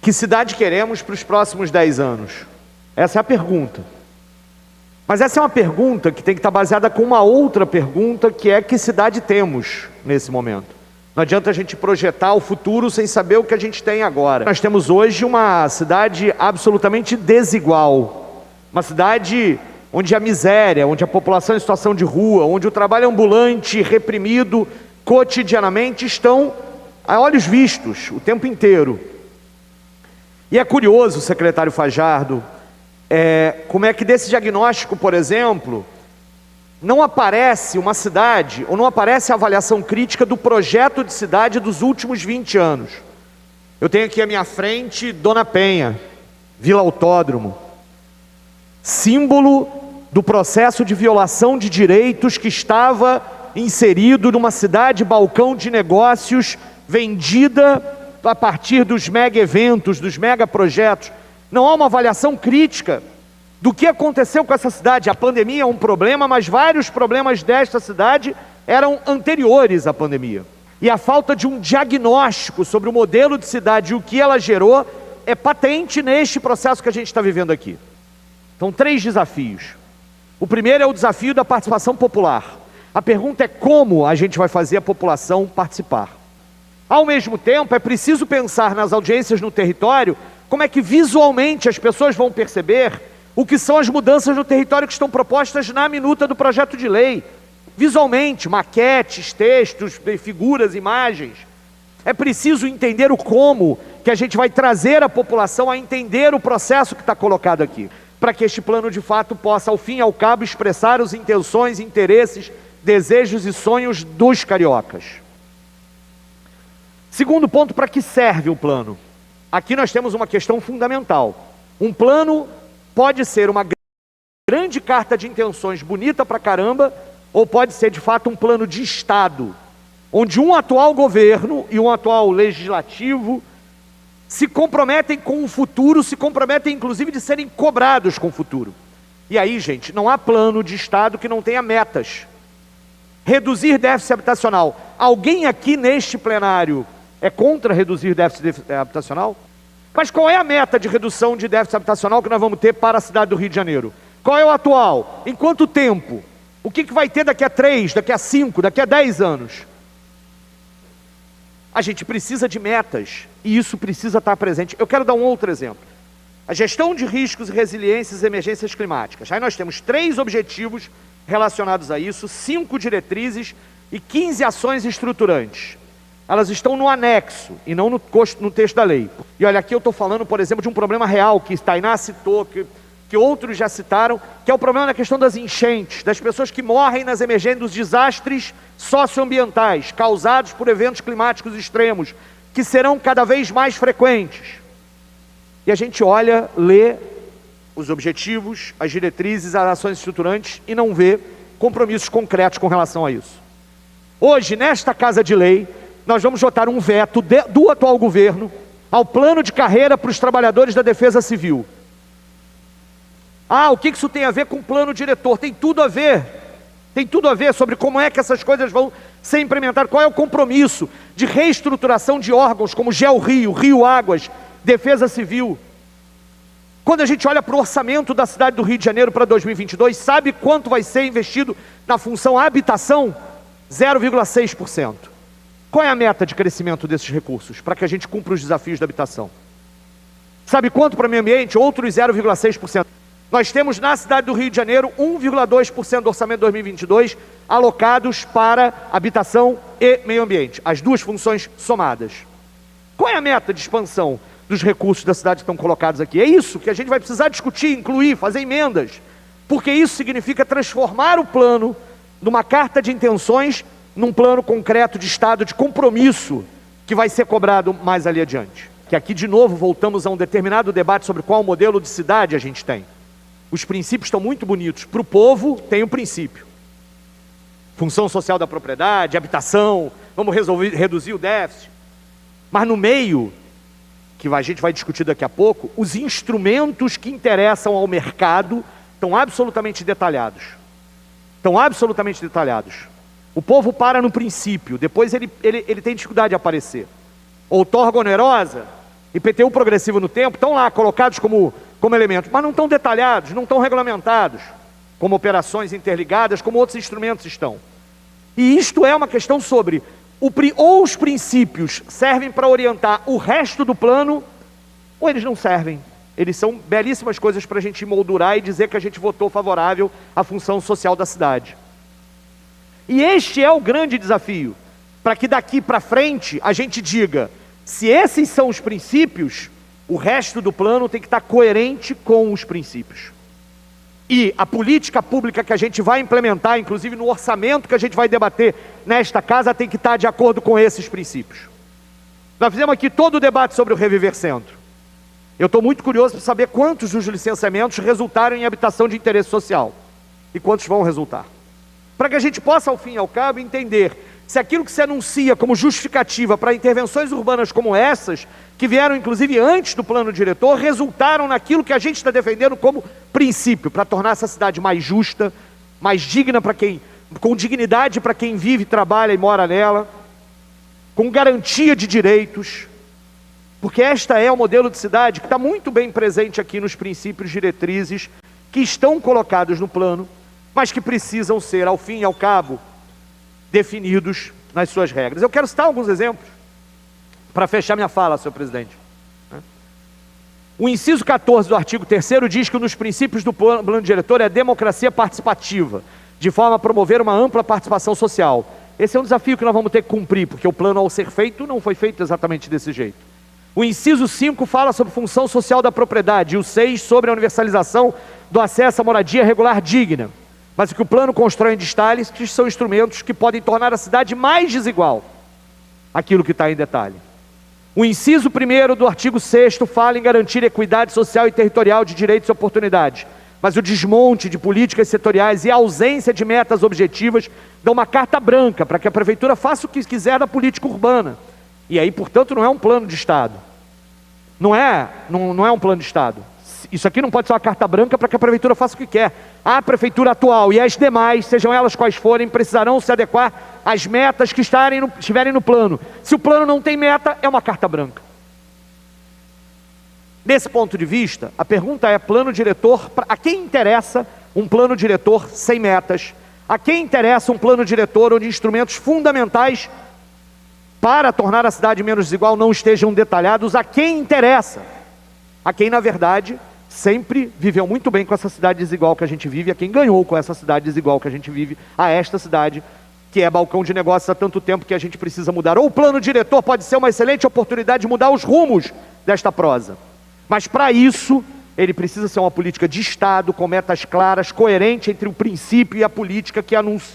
Que cidade queremos para os próximos 10 anos? Essa é a pergunta. Mas essa é uma pergunta que tem que estar baseada com uma outra pergunta, que é: que cidade temos nesse momento? Não adianta a gente projetar o futuro sem saber o que a gente tem agora. Nós temos hoje uma cidade absolutamente desigual. Uma cidade onde a miséria, onde a população em situação de rua, onde o trabalho ambulante reprimido cotidianamente estão a olhos vistos o tempo inteiro. E é curioso, secretário Fajardo, como é que desse diagnóstico, por exemplo, não aparece uma cidade, ou não aparece a avaliação crítica do projeto de cidade dos últimos 20 anos. Eu tenho aqui à minha frente Dona Penha, Vila Autódromo, símbolo do processo de violação de direitos que estava inserido numa cidade balcão de negócios vendida a partir dos mega eventos, dos mega projetos. Não há uma avaliação crítica do que aconteceu com essa cidade. A pandemia é um problema, mas vários problemas desta cidade eram anteriores à pandemia. E a falta de um diagnóstico sobre o modelo de cidade e o que ela gerou é patente neste processo que a gente está vivendo aqui. Então, 3 desafios. O primeiro é o desafio da participação popular. A pergunta é: como a gente vai fazer a população participar? Ao mesmo tempo, é preciso pensar nas audiências no território, como é que visualmente as pessoas vão perceber o que são as mudanças no território que estão propostas na minuta do projeto de lei. Visualmente, maquetes, textos, figuras, imagens. É preciso entender o como que a gente vai trazer a população a entender o processo que está colocado aqui, para que este plano de fato possa, ao fim e ao cabo, expressar as intenções, interesses, desejos e sonhos dos cariocas. Segundo ponto: para que serve o plano? Aqui nós temos uma questão fundamental. Um plano pode ser uma grande carta de intenções bonita pra caramba, ou pode ser de fato um plano de Estado, onde um atual governo e um atual legislativo se comprometem com o futuro, se comprometem inclusive de serem cobrados com o futuro. E aí, gente, não há plano de Estado que não tenha metas. Reduzir déficit habitacional. Alguém aqui neste plenário é contra reduzir déficit habitacional? Mas qual é a meta de redução de déficit habitacional que nós vamos ter para a cidade do Rio de Janeiro? Qual é o atual? Em quanto tempo? O que vai ter daqui a 3, daqui a 5, daqui a 10 anos? A gente precisa de metas, e isso precisa estar presente. Eu quero dar um outro exemplo. A gestão de riscos e resiliências e emergências climáticas. Aí nós temos 3 objetivos relacionados a isso, 5 diretrizes e 15 ações estruturantes. Elas estão no anexo e não no texto da lei. E olha, aqui eu estou falando, por exemplo, de um problema real que Tainá citou, que outros já citaram, que é o problema da questão das enchentes, das pessoas que morrem nas emergências, dos desastres socioambientais causados por eventos climáticos extremos, que serão cada vez mais frequentes. E a gente olha, lê os objetivos, as diretrizes, as ações estruturantes e não vê compromissos concretos com relação a isso. Hoje, nesta Casa de Lei, nós vamos votar um veto do atual governo ao plano de carreira para os trabalhadores da Defesa Civil. O que isso tem a ver com o plano diretor? Tem tudo a ver. Tem tudo a ver sobre como é que essas coisas vão ser implementadas. Qual é o compromisso de reestruturação de órgãos como GeoRio, Rio Águas, Defesa Civil. Quando a gente olha para o orçamento da cidade do Rio de Janeiro para 2022, sabe quanto vai ser investido na função habitação? 0,6%. Qual é a meta de crescimento desses recursos para que a gente cumpra os desafios da habitação? Sabe quanto para o meio ambiente? Outros 0,6%. Nós temos na cidade do Rio de Janeiro 1,2% do orçamento de 2022 alocados para habitação e meio ambiente, as duas funções somadas. Qual é a meta de expansão dos recursos da cidade que estão colocados aqui? É isso que a gente vai precisar discutir, incluir, fazer emendas, porque isso significa transformar o plano numa carta de intenções, num plano concreto de Estado, de compromisso, que vai ser cobrado mais ali adiante. Que aqui de novo voltamos a um determinado debate sobre qual modelo de cidade a gente tem. Os princípios estão muito bonitos. Para o povo tem um princípio. Função social da propriedade, habitação, vamos reduzir o déficit. Mas no meio, que a gente vai discutir daqui a pouco, os instrumentos que interessam ao mercado estão absolutamente detalhados. Estão absolutamente detalhados. O povo para no princípio, depois ele tem dificuldade de aparecer. Outorga onerosa, IPTU progressivo no tempo, estão lá colocados como elementos, mas não estão detalhados, não estão regulamentados, como operações interligadas, como outros instrumentos estão. E isto é uma questão sobre, ou os princípios servem para orientar o resto do plano, ou eles não servem. Eles são belíssimas coisas para a gente moldurar e dizer que a gente votou favorável à função social da cidade. E este é o grande desafio, para que daqui para frente a gente diga, se esses são os princípios, o resto do plano tem que estar coerente com os princípios. E a política pública que a gente vai implementar, inclusive no orçamento que a gente vai debater nesta casa, tem que estar de acordo com esses princípios. Nós fizemos aqui todo o debate sobre o Reviver Centro. Eu estou muito curioso para saber quantos dos licenciamentos resultaram em habitação de interesse social e quantos vão resultar. Para que a gente possa, ao fim e ao cabo, entender se aquilo que se anuncia como justificativa para intervenções urbanas como essas, que vieram inclusive antes do plano diretor, resultaram naquilo que a gente está defendendo como princípio, para tornar essa cidade mais justa, mais digna para quem, com dignidade para quem vive, trabalha e mora nela, com garantia de direitos, porque esta é o modelo de cidade que está muito bem presente aqui nos princípios diretrizes que estão colocados no plano, mas que precisam ser, ao fim e ao cabo, definidos nas suas regras. Eu quero citar alguns exemplos para fechar minha fala, senhor presidente. O inciso 14 do artigo 3º diz que um dos princípios do plano diretor é a democracia participativa, de forma a promover uma ampla participação social. Esse é um desafio que nós vamos ter que cumprir, porque o plano, ao ser feito, não foi feito exatamente desse jeito. O inciso 5 fala sobre função social da propriedade, e o 6 sobre a universalização do acesso à moradia regular digna. Mas o que o plano constrói em detalhes que são instrumentos que podem tornar a cidade mais desigual, aquilo que está em detalhe. O inciso 1º do artigo 6º fala em garantir equidade social e territorial de direitos e oportunidades, mas o desmonte de políticas setoriais e a ausência de metas objetivas dão uma carta branca para que a prefeitura faça o que quiser da política urbana. E aí, portanto, não é um plano de Estado. Não é um plano de Estado. Isso aqui não pode ser uma carta branca para que a prefeitura faça o que quer. A prefeitura atual e as demais, sejam elas quais forem, precisarão se adequar às metas que estiverem no plano. Se o plano não tem meta, é uma carta branca. Nesse ponto de vista, a pergunta é: plano diretor, a quem interessa um plano diretor sem metas? A quem interessa um plano diretor onde instrumentos fundamentais para tornar a cidade menos desigual não estejam detalhados? A quem interessa? A quem, na verdade, sempre viveu muito bem com essa cidade desigual que a gente vive, a quem ganhou com essa cidade desigual que a gente vive, a esta cidade que é balcão de negócios há tanto tempo que a gente precisa mudar. Ou o plano diretor pode ser uma excelente oportunidade de mudar os rumos desta prosa, mas para isso ele precisa ser uma política de Estado, com metas claras, coerente entre o princípio e a política que anuncia.